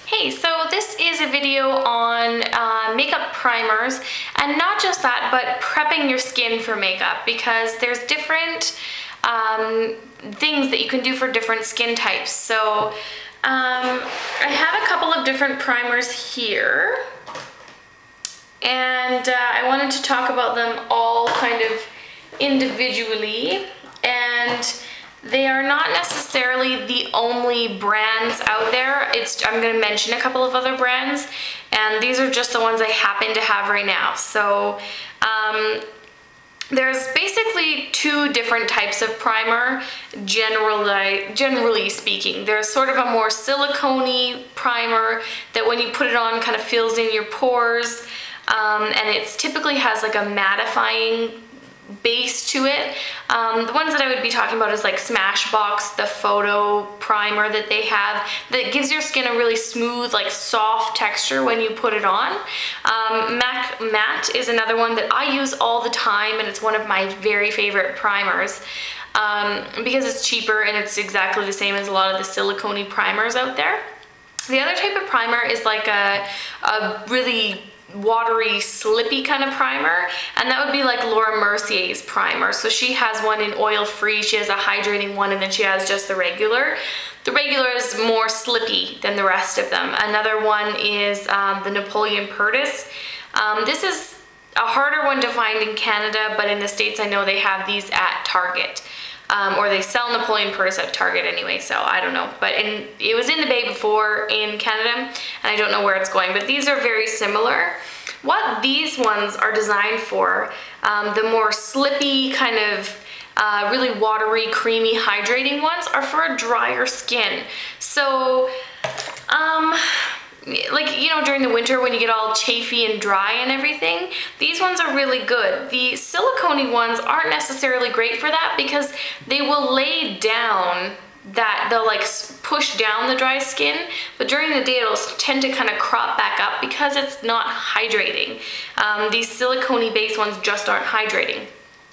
Hey, so this is a video on makeup primers, and not just that, but prepping your skin for makeup, because there's different things that you can do for different skin types. So I have a couple of different primers here, and I wanted to talk about them all kind of individually. And they are not necessarily the only brands out there. I'm going to mention a couple of other brands, and these are just the ones I happen to have right now. So there's basically two different types of primer, generally speaking. There's sort of a more silicone-y primer that when you put it on kind of fills in your pores, and it typically has like a mattifying base to it. The ones that I would be talking about is like Smashbox, the photo primer that they have that gives your skin a really smooth, like soft texture when you put it on. MAC Matte is another one that I use all the time, and it's one of my very favorite primers because it's cheaper and it's exactly the same as a lot of the silicone-y primers out there. The other type of primer is like a really watery, slippy kind of primer, and that would be like Laura Mercier's primer. So she has one in oil-free, she has a hydrating one, and then she has just the regular. The regular is more slippy than the rest of them. Another one is the Napoleon Purtis. This is a harder one to find in Canada, but in the States I know they have these at Target. Or they sell Napoleon Purtis at Target anyway, so I don't know. But it was in the Bay before in Canada, and I don't know where it's going, but these are very similar. What these ones are designed for, the more slippy kind of really watery, creamy, hydrating ones are for a drier skin. So, like, you know, during the winter when you get all chafy and dry and everything, these ones are really good. The silicone-y ones aren't necessarily great for that because they will lay down that, they'll like push down the dry skin, but during the day it'll tend to kind of crop back up because it's not hydrating. These silicone-y based ones just aren't hydrating.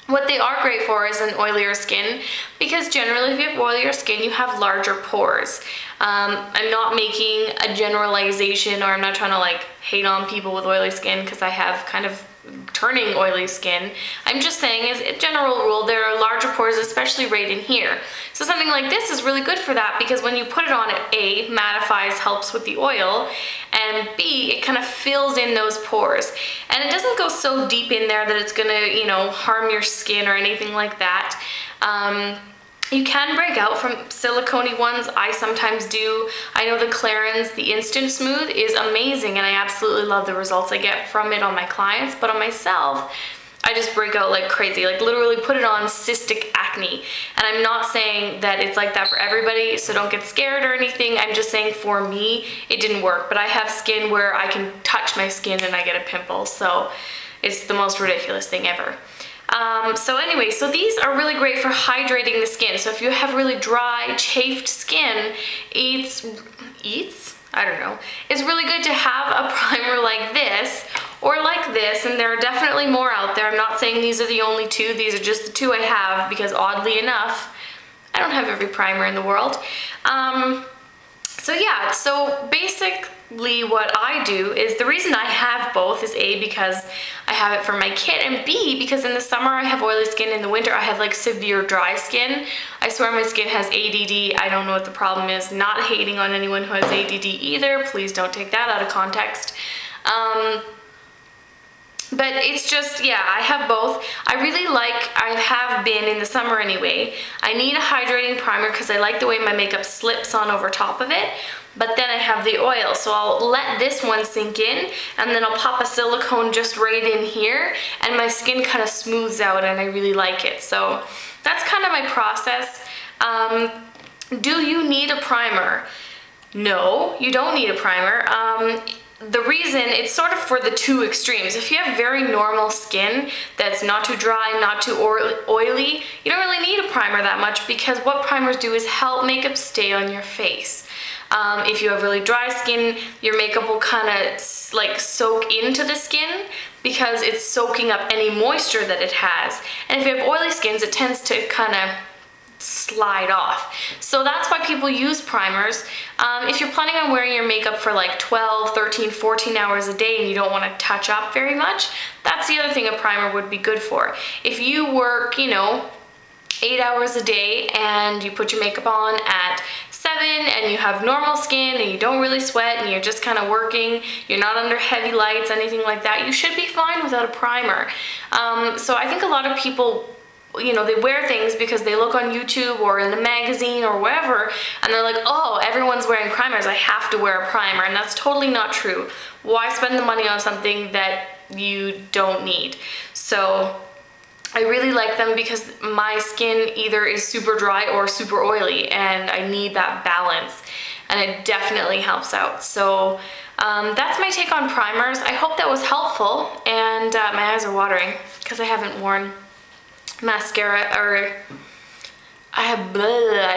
What they are great for is an oilier skin, because generally if you have oilier skin, you have larger pores. I'm not making a generalization, or I'm not trying to like hate on people with oily skin, because I have kind of turning oily skin. I'm just saying, as a general rule, there are larger pores, especially right in here. So something like this is really good for that, because when you put it on, it A, mattifies, helps with the oil, and B, it kind of fills in those pores. And it doesn't go so deep in there that it's gonna, you know, harm your skin or anything like that. You can break out from silicone-y ones. I sometimes do. I know the Clarins, the Instant Smooth, is amazing, and I absolutely love the results I get from it on my clients, but on myself, I just break out like crazy, like literally put it on cystic acne. And I'm not saying that it's like that for everybody, so don't get scared or anything. I'm just saying for me, it didn't work, but I have skin where I can touch my skin and I get a pimple, so it's the most ridiculous thing ever. So anyway, so these are really great for hydrating the skin. So if you have really dry, chafed skin, it's really good to have a primer like this or like this, and there are definitely more out there. I'm not saying these are the only two, these are just the two I have, because oddly enough, I don't have every primer in the world. So yeah, so basically what I do is, the reason I have both is A, because I have it for my kit, and B, because in the summer I have oily skin, in the winter I have like severe dry skin. I swear my skin has ADD. I don't know what the problem is. Not hating on anyone who has ADD either. Please don't take that out of context. But it's just, yeah, I have both. I have been in the summer anyway. I need a hydrating primer because I like the way my makeup slips on over top of it, but then I have the oil. So I'll let this one sink in, and then I'll pop a silicone just right in here, and my skin kind of smooths out, and I really like it. So that's kind of my process. Do you need a primer? No, you don't need a primer. The reason, it's sort of for the two extremes. If you have very normal skin that's not too dry, not too oily, you don't really need a primer that much, because what primers do is help makeup stay on your face. If you have really dry skin, your makeup will kind of like soak into the skin because it's soaking up any moisture that it has. And if you have oily skins, it tends to kind of slide off. So that's why people use primers. If you're planning on wearing your makeup for like 12, 13, 14 hours a day and you don't want to touch up very much, that's the other thing a primer would be good for. If you work, you know, 8 hours a day and you put your makeup on at 7 and you have normal skin and you don't really sweat and you're just kind of working, you're not under heavy lights, anything like that, you should be fine without a primer. So I think a lot of people, you know, they wear things because they look on YouTube or in a magazine or wherever and they're like, oh, everyone's wearing primers, I have to wear a primer, and that's totally not true. Why spend the money on something that you don't need? So I really like them because my skin either is super dry or super oily and I need that balance, and it definitely helps out. So that's my take on primers. I hope that was helpful, and my eyes are watering because I haven't worn mascara, or I have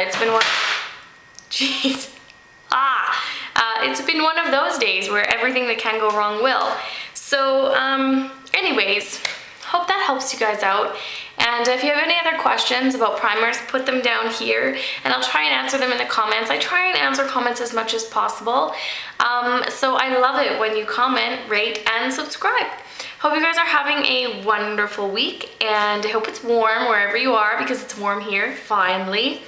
it's been one, jeez, it's been one of those days where everything that can go wrong will. So anyways, hope that helps you guys out, and if you have any other questions about primers, put them down here and I'll try and answer them in the comments. I try and answer comments as much as possible, so I love it when you comment, rate, and subscribe. Hope you guys are having a wonderful week, and I hope it's warm wherever you are because it's warm here, finally.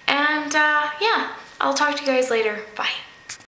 And yeah, I'll talk to you guys later. Bye.